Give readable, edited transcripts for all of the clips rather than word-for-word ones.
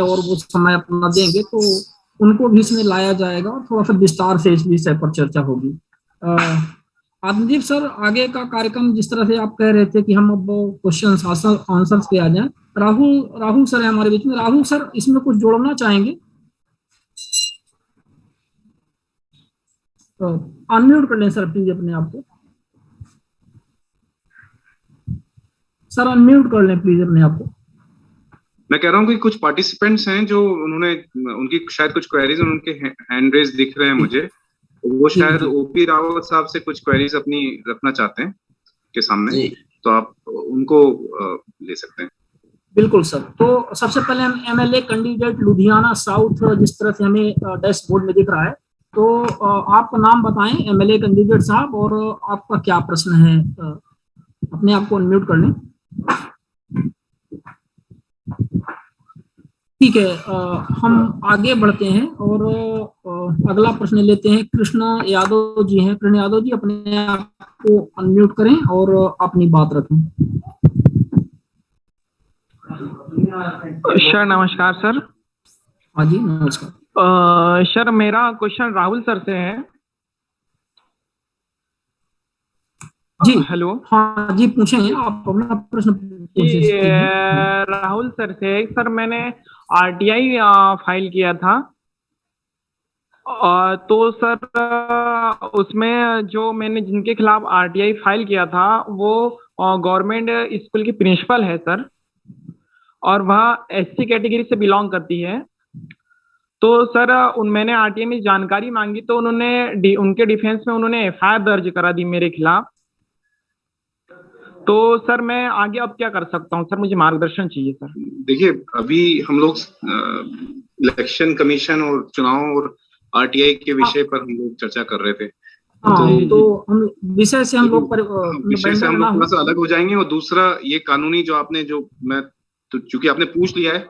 और वो समय अपना देंगे तो उनको भी इसमें लाया जाएगा और थोड़ा सा विस्तार से इस विषय पर चर्चा होगी। आदिदीप सर, आगे का कार्यक्रम जिस तरह से आप कह रहे थे कि हम अब क्वेश्चन आंसर्स पे आ जाएं, राहुल राहुल सर है हमारे बीच में। राहुल सर, इसमें कुछ जोड़ना चाहेंगे? अनम्यूट कर लें सर प्लीज अपने आप को। सर अनम्यूट कर लें प्लीज अपने आप को। मैं कह रहा हूँ कि कुछ पार्टिसिपेंट्स हैं जो उन्होंने उनकी शायद कुछ क्वेरीज, उनके हैंड रेज दिख रहे हैं मुझे, वो शायद ओपी रावत साहब से कुछ क्वेरीज अपनी रखना चाहते हैं के सामने, तो आप उनको ले सकते हैं। बिल्कुल सर। तो सबसे पहले हम एमएलए कैंडिडेट लुधियाना साउथ, जिस तरह से हमें डैशबोर्ड में दिख रहा है, तो आपका नाम बताएं एमएलए कैंडिडेट साहब, और आपका क्या प्रश्न है। अपने आप को अनम्यूट कर लें। ठीक है, हम आगे बढ़ते हैं और अगला प्रश्न लेते हैं। कृष्णा यादव जी हैं। कृष्ण यादव जी, अपने आप को अनम्यूट करें और अपनी बात रखें। सर नमस्कार सर। हाँ जी नमस्कार। सर मेरा क्वेश्चन राहुल सर से है। जी हेलो। हाँ जी, पूछें आप अपना प्रश्न। राहुल सर से सर, मैंने आरटीआई फाइल किया था, तो सर उसमें जो मैंने जिनके खिलाफ आरटीआई फाइल किया था वो गवर्नमेंट स्कूल की प्रिंसिपल है सर, और वह एससी कैटेगरी से बिलोंग करती है। तो सर मैंने आरटीआई में जानकारी मांगी तो उन्होंने उनके डिफेंस में उन्होंने एफआईआर दर्ज करा दी मेरे खिलाफ। तो सर मैं आगे अब क्या कर सकता हूँ सर, मुझे मार्गदर्शन चाहिए सर। देखिए, अभी हम लोग इलेक्शन कमीशन और चुनाव और आरटीआई के विषय पर हम लोग चर्चा कर रहे थे। तो हम विषय से हम लोग थोड़ा सा अलग हो जाएंगे। और दूसरा, ये कानूनी जो आपने तो चूंकि आपने पूछ लिया है,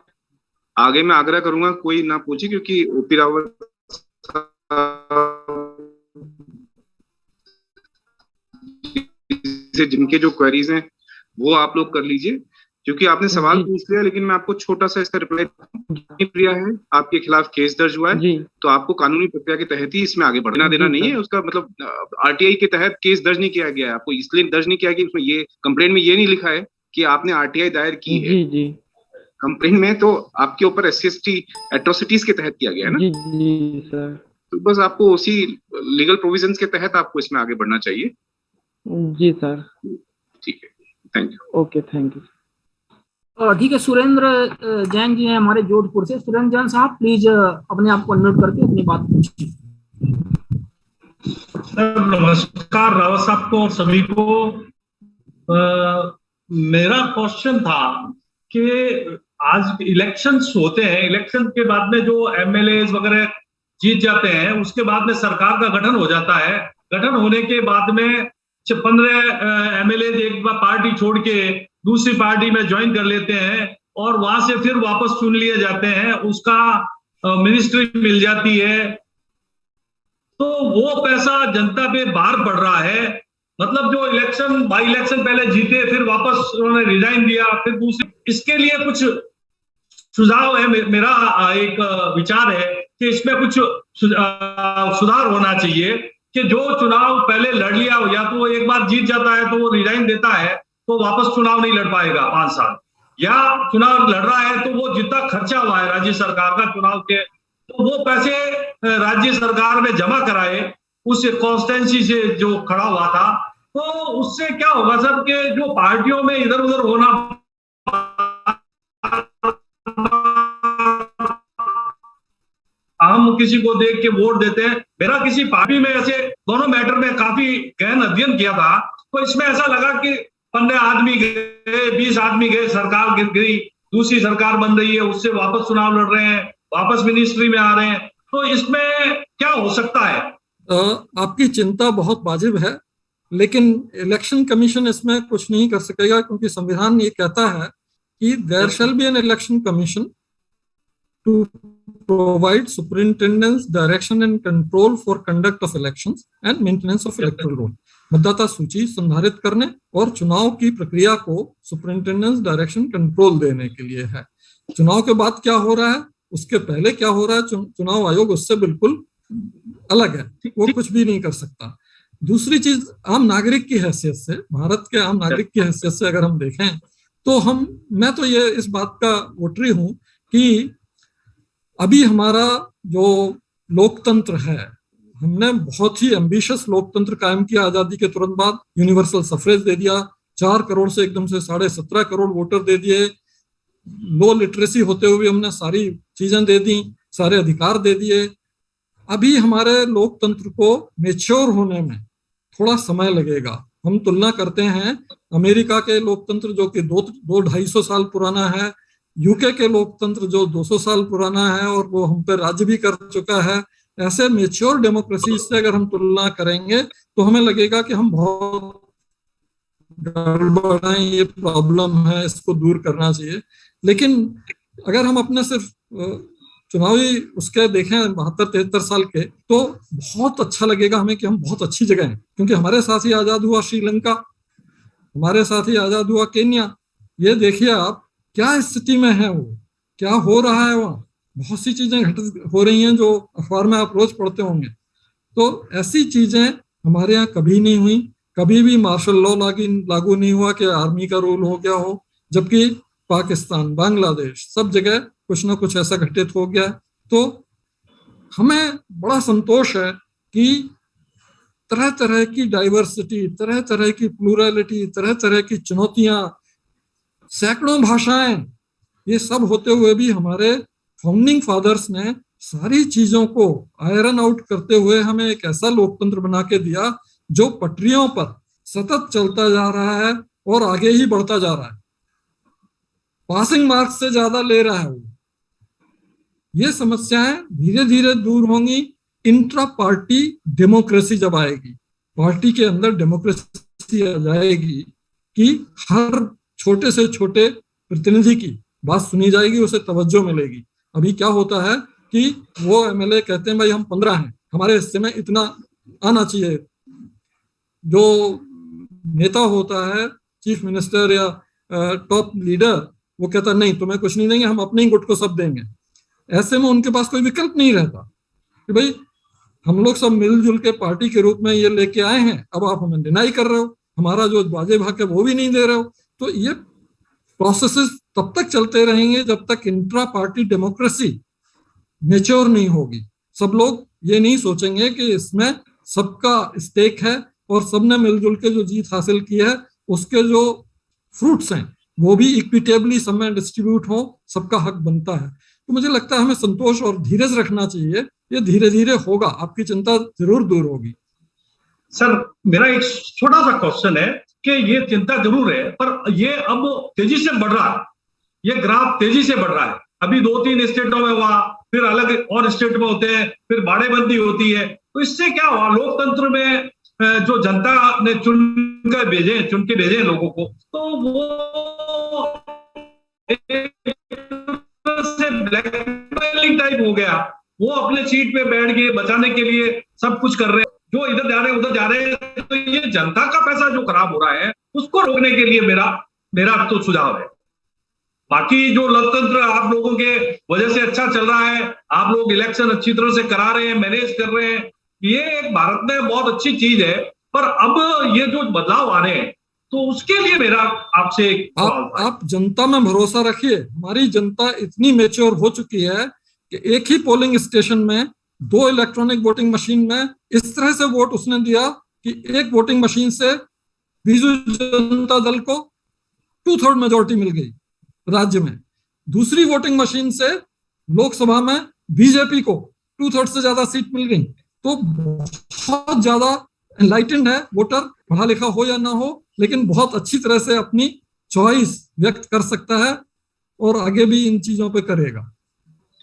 आगे मैं आग्रह करूंगा कोई ना पूछे, क्योंकि ओपी रावत जिनके जो क्वेरीज हैं वो आप लोग कर लीजिए, क्योंकि आपने सवाल पूछ लिया। लेकिन मैं आपको छोटा सा इसका रिप्लाई दिया है। आपके खिलाफ केस दर्ज हुआ है, तो आपको कानूनी प्रक्रिया के तहत ही इसमें आगे बढ़ना देना नहीं है। उसका मतलब आरटीआई के तहत केस दर्ज नहीं किया गया है। आपको इसलिए दर्ज नहीं किया गया कि उसमें ये कंप्लेंट में ये नहीं लिखा है कि आपने आरटीआई दायर की है। कंप्लेंट में तो आपके ऊपर SC/ST एट्रोसिटीज के तहत किया गया है ना। जी सर। तो बस आपको उसी लीगल प्रोविजंस के तहत आपको इसमें आगे बढ़ना चाहिए। जी सर। ठीक है, thank you. Okay, thank you. ठीक है, सुरेंद्र जैन जी हैं हमारे जोधपुर से। सुरेंद्र जैन साहब, प्लीज अपने आप को अनम्यूट करके अपनी बात पूछिए। सर नमस्कार रावत साहब को और सभी को। मेरा क्वेश्चन था कि आज इलेक्शंस होते हैं, इलेक्शन के बाद में जो एमएलए वगैरह जीत जाते हैं, उसके बाद में सरकार का गठन हो जाता है। गठन होने के बाद में 15 एमएलए एक बार पार्टी छोड़ के दूसरी पार्टी में ज्वाइन कर लेते हैं और वहां से फिर वापस चुन लिए जाते हैं, उसका मिनिस्ट्री मिल जाती है। तो वो पैसा जनता पे भार पड़ रहा है। मतलब जो इलेक्शन बाई इलेक्शन पहले जीते, फिर वापस उन्होंने रिजाइन दिया, फिर दूसरी। इसके लिए कुछ सुझाव है। मेरा एक विचार है कि इसमें कुछ सुधार होना चाहिए कि जो चुनाव पहले लड़ लिया, या तो वो एक बार जीत जाता है तो वो रिजाइन देता है, तो वापस चुनाव नहीं लड़ पाएगा 5 साल, या चुनाव लड़ रहा है तो वो जितना खर्चा हुआ है राज्य सरकार का चुनाव के, तो वो पैसे राज्य सरकार में जमा कराए उस कॉन्स्टेंसी से जो खड़ा हुआ था। तो उससे क्या होगा सर कि जो पार्टियों में इधर उधर होना, हम किसी को देख के वोट देते हैं। मेरा किसी पार्टी में ऐसे दोनों मैटर में काफी गहन अध्ययन किया था, तो इसमें ऐसा लगा कि 15 आदमी गए, 20 आदमी गए, सरकार गिर गई, दूसरी सरकार बन रही है, उससे वापस चुनाव लड़ रहे हैं, वापस मिनिस्ट्री में आ रहे हैं। तो इसमें क्या हो सकता है? आपकी चिंता बहुत वाजिब है, लेकिन इलेक्शन कमीशन इसमें कुछ नहीं कर सकेगा, क्योंकि संविधान ये कहता है कि there shall be an election commission to provide superintendence, direction and control for conduct of elections and maintenance of electoral roll। मतदाता सूची संधारित करने और चुनाव की प्रक्रिया को सुपरिंटेंडेंस, डायरेक्शन, कंट्रोल देने के लिए है। चुनाव के बाद क्या हो रहा है, उसके पहले क्या हो रहा है, चुनाव आयोग उससे बिल्कुल अलग है, वो कुछ भी नहीं कर सकता। दूसरी चीज, आम नागरिक की हैसियत से, भारत के आम नागरिक की हैसियत से अगर हम देखें तो मैं तो ये इस बात का वोटरी हूं कि अभी हमारा जो लोकतंत्र है, हमने बहुत ही एम्बिशियस लोकतंत्र कायम किया आजादी के तुरंत बाद। यूनिवर्सल सफरेज दे दिया, 4 करोड़ से एकदम से 17.5 करोड़ वोटर दे दिए, लो लिटरेसी होते हुए हमने सारी चीजें दे दी, सारे अधिकार दे दिए। अभी हमारे लोकतंत्र को मेच्योर होने में थोड़ा समय लगेगा। हम तुलना करते हैं अमेरिका के लोकतंत्र जो कि 200-250 साल पुराना है, यूके के लोकतंत्र जो 200 साल पुराना है और वो हम पे राज्य भी कर चुका है। ऐसे मेच्योर डेमोक्रेसी से अगर हम तुलना करेंगे तो हमें लगेगा कि हम बहुत गड़बड़ हैं, ये प्रॉब्लम है, इसको दूर करना चाहिए। लेकिन अगर हम अपने सिर्फ चुनावी उसके देखें 72-73 साल के, तो बहुत अच्छा लगेगा हमें कि हम बहुत अच्छी जगह हैं, क्योंकि हमारे साथ ही आजाद हुआ श्रीलंका, हमारे साथ ही आजाद हुआ केन्या। ये देखिए आप क्या स्थिति में है, वो क्या हो रहा है वहाँ, बहुत सी चीजें घटित हो रही हैं जो अखबार में आप रोज पढ़ते होंगे। तो ऐसी चीजें हमारे यहाँ कभी नहीं हुई, कभी भी मार्शल लॉ लागू नहीं हुआ कि आर्मी का रूल हो गया हो, जबकि पाकिस्तान, बांग्लादेश, सब जगह कुछ ना कुछ ऐसा घटित हो गया। तो हमें बड़ा संतोष है कि तरह तरह की डाइवर्सिटी, तरह तरह की प्लूरलिटी, तरह तरह की चुनौतियां, सैकड़ों भाषाएं, ये सब होते हुए भी हमारे फाउंडिंग फादर्स ने सारी चीजों को आयरन आउट करते हुए हमें एक ऐसा लोकतंत्र बना के दिया जो पटरियों पर सतत चलता जा रहा है और आगे ही बढ़ता जा रहा है, पासिंग मार्क्स से ज्यादा ले रहा है वो। ये समस्याएं धीरे धीरे दूर होंगी इंट्रा पार्टी डेमोक्रेसी जब आएगी, पार्टी के अंदर डेमोक्रेसी आ जाएगी कि हर छोटे से छोटे प्रतिनिधि की बात सुनी जाएगी, उसे तवज्जो मिलेगी। अभी क्या होता है कि वो एमएलए कहते हैं भाई हम 15 हैं, हमारे हिस्से में इतना आना चाहिए। जो नेता होता है, चीफ मिनिस्टर या टॉप लीडर, वो कहता है नहीं तुम्हें कुछ नहीं देंगे, हम अपने ही गुट को सब देंगे। ऐसे में उनके पास कोई विकल्प नहीं रहता कि भाई हम लोग सब मिलजुल के पार्टी के रूप में ये लेके आए हैं, अब आप हमें डिनाई कर रहे हो, हमारा जो वाजिब हक है वो भी नहीं दे रहे हो। तो ये प्रोसेसेस तब तक चलते रहेंगे जब तक इंट्रा पार्टी डेमोक्रेसी मैच्योर नहीं होगी। सब लोग ये नहीं सोचेंगे कि इसमें सबका स्टेक है और सबने मिलजुल के जो जीत हासिल की है उसके जो फ्रूट्स हैं वो भी इक्विटेबली सब में डिस्ट्रीब्यूट हो, सबका हक बनता है। तो मुझे लगता है हमें संतोष और धीरज रखना चाहिए, ये धीरे धीरे होगा, आपकी चिंता जरूर दूर होगी। सर मेरा एक छोटा सा क्वेश्चन है कि ये चिंता जरूर है, पर ये अब तेजी से बढ़ रहा है, ये ग्राफ तेजी से बढ़ रहा है। अभी 2-3 स्टेटों में हुआ, फिर अलग और स्टेट में होते हैं, फिर बाड़ेबंदी होती है। तो इससे क्या हुआ, लोकतंत्र में जो जनता ने चुन के भेजे लोगों को, तो वो से ब्लैकमेलिंग टाइप हो गया। वो अपने सीट पे बैठ के बचाने के लिए सब कुछ कर रहे हैं, जो इधर जा रहे हैं उधर जा रहे हैं। तो ये जनता का पैसा जो खराब हो रहा है उसको रोकने के लिए मेरा तो सुझाव है। बाकी जो लोकतंत्र आप लोगों के वजह से अच्छा चल रहा है, आप लोग इलेक्शन अच्छी तरह से करा रहे हैं, मैनेज कर रहे हैं, ये एक भारत में बहुत अच्छी चीज है। पर अब ये जो बदलाव आ रहे हैं तो उसके लिए मेरा आपसे आप जनता में भरोसा रखिए। हमारी जनता इतनी मैच्योर हो चुकी है कि एक ही पोलिंग स्टेशन में 2 इलेक्ट्रॉनिक वोटिंग मशीन में इस तरह से वोट उसने दिया कि एक वोटिंग मशीन से बीजू जनता दल को 2/3 मेजोरिटी मिल गई राज्य में, दूसरी वोटिंग मशीन से लोकसभा में बीजेपी को 2/3 से ज्यादा सीट मिल गई। तो बहुत ज्यादा एनलाइटेंड है वोटर, पढ़ा लिखा हो या ना हो, लेकिन बहुत अच्छी तरह से अपनी चॉइस व्यक्त कर सकता है और आगे भी इन चीजों पे करेगा।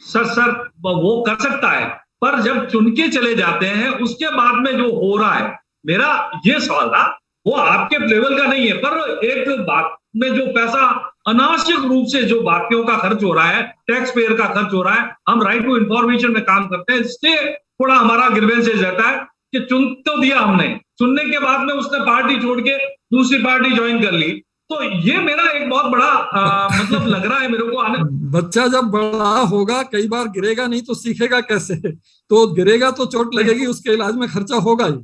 सर वो कर सकता है, पर जब चुन के चले जाते हैं उसके बाद में जो हो रहा है, मेरा ये सवाल था, वो आपके लेवल का नहीं है, पर एक बात में जो पैसा अनावश्यक रूप से जो बाकियों का खर्च हो रहा है, टैक्स पेयर का खर्च हो रहा है, हम राइट टू इंफॉर्मेशन में काम करते हैं, इससे थोड़ा हमारा ग्रीवेंसेस रहता है कि चुन तो दिया हमने, चुनने के बाद में उसने पार्टी छोड़ के दूसरी पार्टी ज्वाइन कर ली, तो ये मेरा एक बहुत बड़ा मतलब लग रहा है मेरे को आने। बच्चा जब बड़ा होगा कई बार गिरेगा नहीं तो सीखेगा कैसे, तो गिरेगा तो चोट लगेगी, उसके इलाज में खर्चा होगा ही।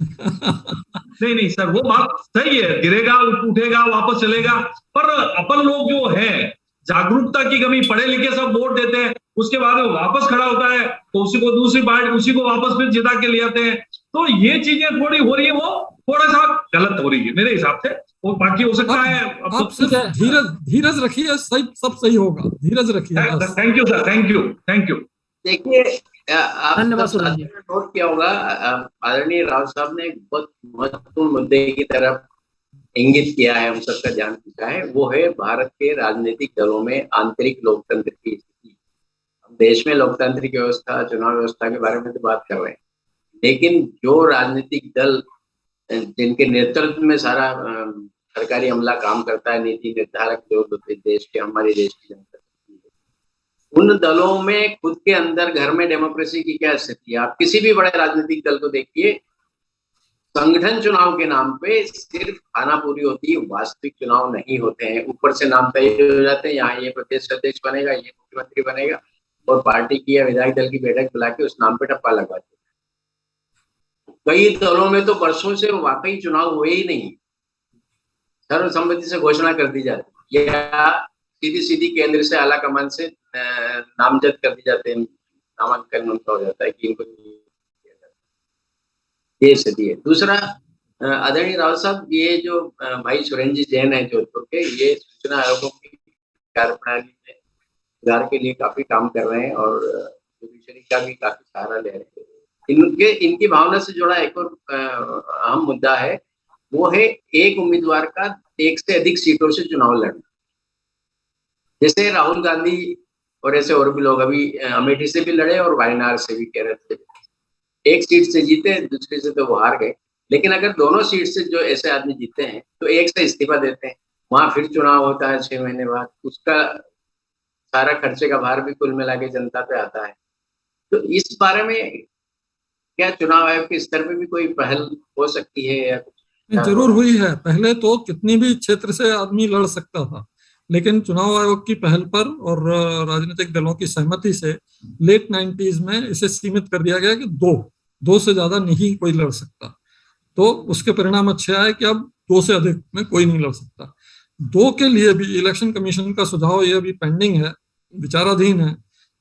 नहीं नहीं सर, वो बात सही है, गिरेगा उठेगा वापस चलेगा, पर अपन लोग जो है जागरूकता की कमी, पढ़े लिखे सब वोट देते हैं, उसके बाद वो वापस खड़ा होता है तो उसी को दूसरी पार्टी उसी को वापस फिर जिता के ले आते हैं। तो ये चीजें थोड़ी हो रही है, वो थोड़ा सा गलत हो रही है मेरे हिसाब से। वो बाकी हो सकता है आप सिर्फ धीरज रखिए, सब सही होगा, धीरज रखिए। Thank you sir, thank you, thank you. देखिए, धन्यवाद। नोट किया होगा आदरणीय राव साहब ने एक बहुत महत्वपूर्ण मुद्दे की तरफ इंगित किया है, हम सबका ध्यान खींचा है, वो है भारत के राजनीतिक दलों में आंतरिक लोकतंत्र की स्थिति। हम देश में लोकतांत्रिक व्यवस्था, चुनाव व्यवस्था के बारे में तो बात कर रहे हैं, लेकिन जो राजनीतिक दल जिनके नेतृत्व में सारा सरकारी अमला काम करता है, नीति निर्धारक जो देश के, हमारे देश की जनता, उन दलों में खुद के अंदर घर में डेमोक्रेसी की क्या स्थिति है। आप किसी भी बड़े राजनीतिक दल को देखिए, संगठन चुनाव के नाम पे सिर्फ खानापूरी होती है, वास्तविक चुनाव नहीं होते हैं। ऊपर से नाम तय हो जाते हैं, यहाँ ये प्रदेश अध्यक्ष बनेगा, ये मुख्यमंत्री बनेगा, और पार्टी की या विधायक दल की बैठक बुला के उस नाम पे टप्पा लगवाते हैं। कई दलों में तो वर्षों से वाकई चुनाव हुए ही नहीं, सर्वसम्मति से घोषणा कर दी जाती है, या सीधी सीधी केंद्र से आला कमान से नामजद कर दी जाते हैं, नामांकन उनका हो जाता है कि इनको ये स्थिति है। दूसरा, आदरणीय राव साहब, ये जो भाई सुरेंद्र जैन है जोधपुर के, ये सूचना आयोगों की कार्यप्रणाली में सुधार के लिए काफी काम कर रहे हैं और जुडिशरी का भी काफी सहारा ले रहे हैं। इनकी भावना से जुड़ा एक और अहम मुद्दा है, वो है एक उम्मीदवार का एक से अधिक सीटों से चुनाव लड़ना। जैसे राहुल गांधी और ऐसे और भी लोग अभी अमेठी से भी लड़े और वायनाड से भी, केरल से, एक सीट से जीते, दूसरी से तो वो हार गए। लेकिन अगर दोनों सीट से जो ऐसे आदमी जीते हैं तो एक से इस्तीफा देते हैं, वहां फिर चुनाव होता है 6 महीने बाद, उसका सारा खर्चे का भार भी कुल मिला के जनता पे आता है। तो इस बारे में क्या चुनाव आयोग के स्तर पे भी कोई पहल हो सकती है या कुछ? जरूर हुई है। पहले तो कितनी भी क्षेत्र से आदमी लड़ सकता था, लेकिन चुनाव आयोग की पहल पर और राजनीतिक दलों की सहमति से लेट 90s में इसे सीमित कर दिया गया कि दो से ज्यादा नहीं कोई लड़ सकता। तो उसके परिणाम अच्छे आए कि अब 2 से अधिक में कोई नहीं लड़ सकता। 2 के लिए भी इलेक्शन कमीशन का सुझाव ये अभी पेंडिंग है, विचाराधीन है,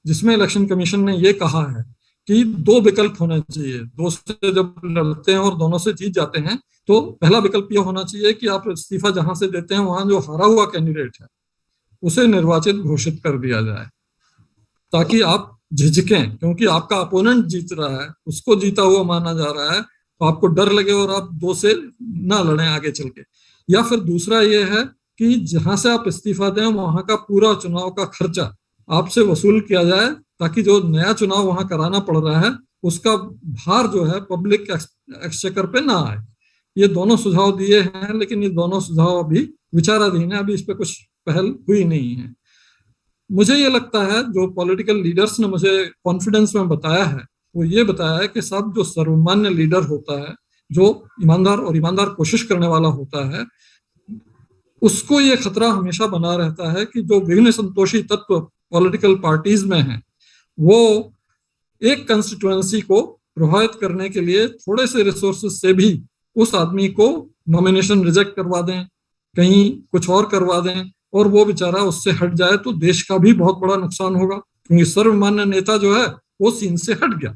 जिसमें इलेक्शन कमीशन ने ये कहा है कि 2 विकल्प होना चाहिए। 2 से जब लड़ते हैं और दोनों से जीत जाते हैं तो पहला विकल्प यह होना चाहिए कि आप इस्तीफा जहां से देते हैं वहां जो हारा हुआ कैंडिडेट है उसे निर्वाचित घोषित कर दिया जाए, ताकि आप झिझकें, क्योंकि आपका अपोनेंट जीत रहा है, उसको जीता हुआ माना जा रहा है, तो आपको डर लगे और आप 2 से ना लड़ें आगे चल के। या फिर दूसरा ये है कि जहां से आप इस्तीफा दें वहां का पूरा चुनाव का खर्चा आपसे वसूल किया जाए, ताकि जो नया चुनाव वहां कराना पड़ रहा है उसका भार जो है पब्लिक एक्सचेकर पे ना आए। ये दोनों सुझाव दिए हैं, लेकिन ये दोनों सुझाव अभी विचाराधीन है, अभी इस पे कुछ पहल हुई नहीं है। मुझे ये लगता है, जो पॉलिटिकल लीडर्स ने मुझे कॉन्फिडेंस में बताया है, वो ये बताया है कि सब जो सर्वमान्य लीडर होता है, जो ईमानदार कोशिश करने वाला होता है, उसको ये खतरा हमेशा बना रहता है कि जो विघ्न संतोषी तत्व पॉलिटिकल पार्टीज में हैं, वो एक कंस्टिट्यूएंसी को प्रभावित करने के लिए थोड़े से रिसोर्सेज से भी उस आदमी को नॉमिनेशन रिजेक्ट करवा दें, कहीं कुछ और करवा दें, और वो बेचारा उससे हट जाए तो देश का भी बहुत बड़ा नुकसान होगा, क्योंकि सर्वमान्य नेता जो है वो सीन से हट गया।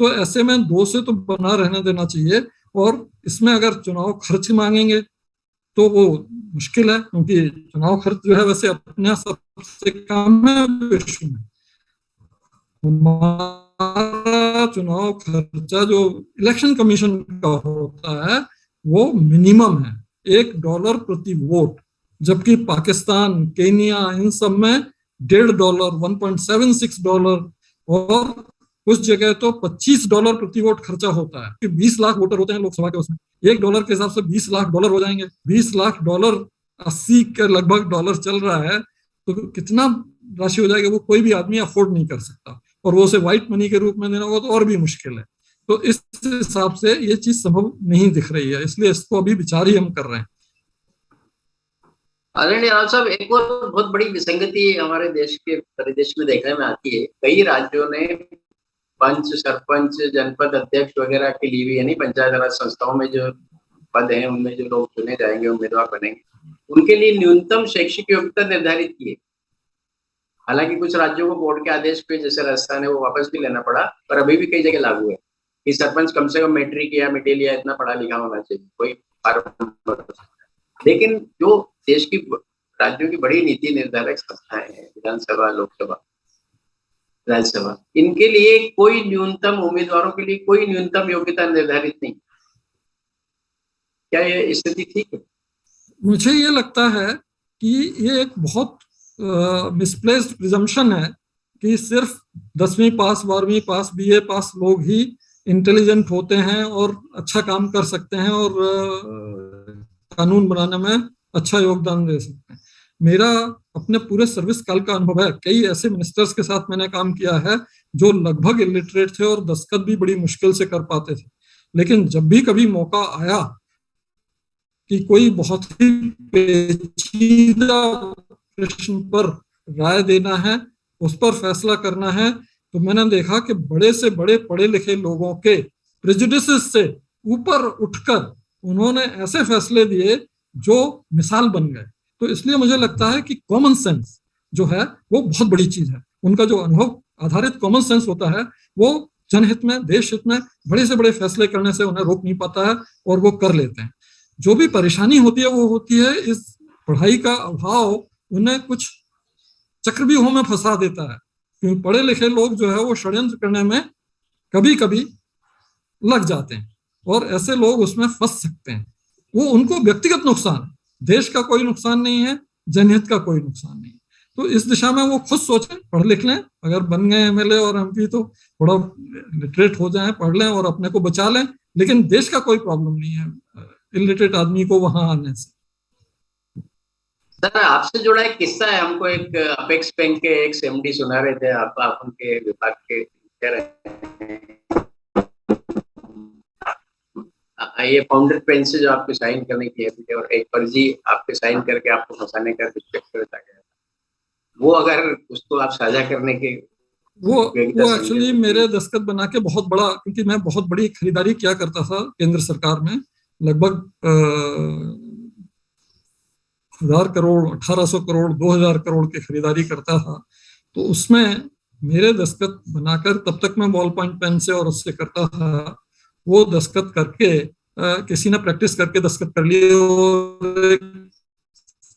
तो ऐसे में 2 से तो बना रहने देना चाहिए। और इसमें अगर चुनाव खर्च मांगेंगे तो वो मुश्किल है, क्योंकि चुनाव खर्च जो है वैसे अपने सबसे कम है विश्व में। हमारा चुनाव खर्चा जो इलेक्शन कमीशन का होता है वो मिनिमम है $1 प्रति वोट, जबकि पाकिस्तान, केनिया, इन सब में $1.5, $1.76 और कुछ जगह तो $25 प्रति वोट खर्चा होता है, कि 20 लाख वोटर होते हैं लोकसभा के, उसमें $1 के हिसाब से $20 लाख हो जाएंगे। $20 लाख 80 के लगभग डॉलर चल रहा है, तो कितना राशि हो जाएगा वो कोई भी आदमी अफोर्ड नहीं कर सकता, और वो उसे व्हाइट मनी के रूप में देना होगा तो और भी मुश्किल है। तो इस हिसाब से ये चीज संभव नहीं दिख रही है, इसलिए इसको अभी विचार ही हम कर रहे हैं। आदरणीय राव साहब, एक और बहुत बड़ी विसंगति हमारे देश के परिदृश्य में देखने में आती है। कई राज्यों ने पंच, सरपंच, जनपद अध्यक्ष वगैरह के लिए भी, यानी पंचायत राज संस्थाओं में जो पद हैं उनमें जो लोग चुने जाएंगे, उम्मीदवार बनेंगे, उनके लिए न्यूनतम शैक्षिक योग्यता निर्धारित की है। हालांकि कुछ राज्यों को बोर्ड के आदेश पे, जैसे राजस्थान है, वो वापस भी लेना पड़ा, पर अभी भी कई जगह लागू है कि सरपंच कम से कम मैट्रिक या मिडिल या इतना पढ़ा लिखा होना चाहिए, कोई फर्क। लेकिन जो देश की राज्यों की बड़ी नीति निर्धारक संस्थाएं हैं, विधानसभा, लोकसभा, राज्यसभा, इनके लिए कोई न्यूनतम, उम्मीदवारों के लिए कोई न्यूनतम योग्यता निर्धारित नहीं। क्या ये स्थिति ठीक है? मुझे ये लगता है कि ये एक बहुत मिसप्लेस्ड प्रिजम्पशन है कि सिर्फ 10वीं पास, 12वीं पास, बीए पास लोग ही इंटेलिजेंट होते हैं और अच्छा काम कर सकते हैं और कानून बनाने में अच्छा योगदान दे सकते हैं। मेरा अपने पूरे सर्विस काल का अनुभव है, कई ऐसे मिनिस्टर्स के साथ मैंने काम किया है जो लगभग इलिटरेट थे और दस्तखत भी बड़ी मुश्किल से कर पाते थे, लेकिन जब भी कभी मौका आया कि कोई बहुत ही पेचीदा प्रश्न पर राय देना है, उस पर फैसला करना है, तो मैंने देखा कि बड़े से बड़े पढ़े लिखे लोगों के प्रेजुडिसेस से ऊपर उठकर उन्होंने ऐसे फैसले दिए जो मिसाल बन गए। तो इसलिए मुझे लगता है कि कॉमन सेंस जो है वो बहुत बड़ी चीज है। उनका जो अनुभव आधारित कॉमन सेंस होता है वो जनहित में, देश हित में बड़े से बड़े फैसले करने से उन्हें रोक नहीं पाता है और वो कर लेते हैं। जो भी परेशानी होती है वो होती है इस पढ़ाई का अभाव उन्हें कुछ चक्रव्यूहों में फंसा देता है, क्योंकि पढ़े लिखे लोग जो है वो षड्यंत्र करने में कभी कभी लग जाते हैं और ऐसे लोग उसमें फंस सकते हैं। वो उनको व्यक्तिगत नुकसान है, देश का कोई नुकसान नहीं है, जनहित का कोई नुकसान नहीं है। तो इस दिशा में वो खुद सोचें, पढ़ लिख लें, अगर बन गए एमएलए और एमपी तो थोड़ा लिटरेट हो जाएं, पढ़ लें और अपने को बचा लें, लेकिन देश का कोई प्रॉब्लम नहीं है इलिटरेट आदमी को वहां आने से। सर, आपसे जुड़ा एक किस्सा है, हमको एक अपेक्स बैंक के एक एमडी सुना रहे थे, आप उनके विभाग के कह रहे हैं ये फाउंडर पेन से जो आपको साइन करने की है और एक फर्जी आपके साइन करके आपको फंसाने का चक्कर रचा गया, वो अगर उसको आप साझा करने के वो एक्चुअली मेरे दस्तखत बना के बहुत बड़ा, क्योंकि मैं बहुत बड़ी खरीदारी किया करता था केंद्र सरकार में, लगभग 1000 करोड़, 1800 करोड़, 2000 करोड़ की खरीदारी करता था। तो उसमें मेरे दस्तखत बनाकर, तब तक मैं बॉल पॉइंट पेन से और उससे करता था, वो दस्तखत करके किसी ने प्रैक्टिस करके दस्तखत कर लिए और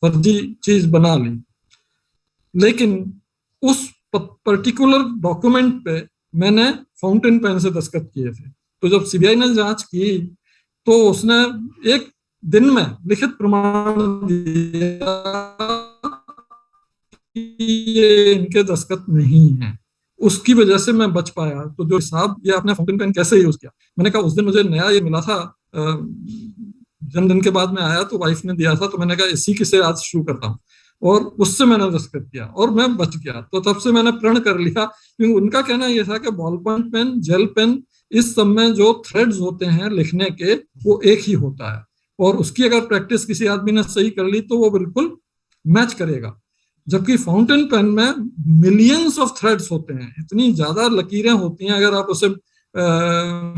फर्जी चीज बना ली। लेकिन उस पर्टिकुलर डॉक्यूमेंट पे मैंने फाउंटेन पेन से दस्तखत किए थे। तो जब सीबीआई ने जांच की तो उसने एक दिन में लिखित प्रमाण दिया कि ये इनके दस्तखत नहीं है। उसकी वजह से मैं बच पाया। तो जो साहब ये आपने फाउंटेन पेन कैसे यूज किया, मैंने कहा उस दिन मुझे नया ये मिला था, जन्मदिन के बाद में आया तो वाइफ ने दिया था, तो मैंने कहा इसी से आज शुरू करता हूँ, और उससे मैंने दस्तखत किया और मैं बच गया। तो तब से मैंने प्रण कर लिया, क्योंकि उनका कहना यह था कि ball point pen, gel pen, इस सब में जो थ्रेड्स होते हैं लिखने के वो एक ही होता है, और उसकी अगर प्रैक्टिस किसी आदमी ने सही कर ली तो वो बिल्कुल मैच करेगा। जबकि फाउंटेन पेन में मिलियंस ऑफ थ्रेड्स होते हैं, इतनी ज्यादा लकीरें होती हैं, अगर आप उसे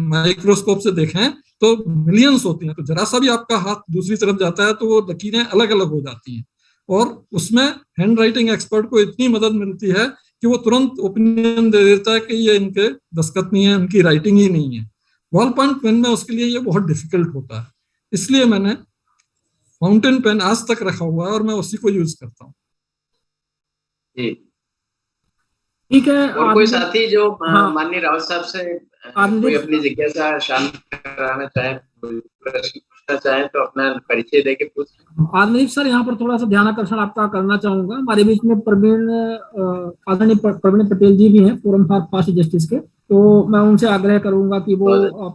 माइक्रोस्कोप से देखें तो मिलियंस होती हैं। तो जरा सा भी आपका हाथ दूसरी तरफ जाता है तो वो लकीरें अलग अलग हो जाती हैं, और उसमें हैंड राइटिंग एक्सपर्ट को इतनी मदद मिलती है कि वो तुरंत ओपिनियन दे देता है कि ये इनके दस्तखत नहीं है, उनकी राइटिंग ही नहीं है। बॉल पॉइंट पेन में उसके लिए ये बहुत डिफिकल्ट होता है, इसलिए मैंने फाउंटेन पेन आज तक रखा हुआ है और मैं उसी को यूज करता हूँ। ठीक है। और कोई साथी जो माननीय रावत साहब से कोई अपनी जिज्ञासा शांत कराना चाहे, प्रश्न पूछना चाहे तो अपना परिचय देके पूछ। आदरणीय सर, यहाँ पर थोड़ा सा ध्यान आकर्षण आपका करना चाहूंगा। हमारे बीच में आदरणीय प्रवीण पटेल जी भी हैं, फोरम फॉर फास्ट जस्टिस के, तो मैं उनसे आग्रह करूंगा कि वो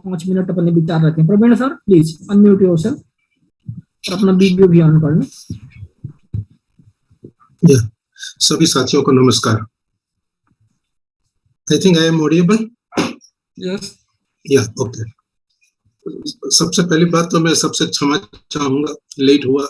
5 मिनट अपने विचार रखें। Praveen sir please unmute yourself और अपना वीडियो भी ऑन कर लें। सभी साथियों को नमस्कार। I think I am audible? Yes. Yeah, okay. सबसे पहली बात तो मैं सबसे क्षमा चाहूंगा, लेट हुआ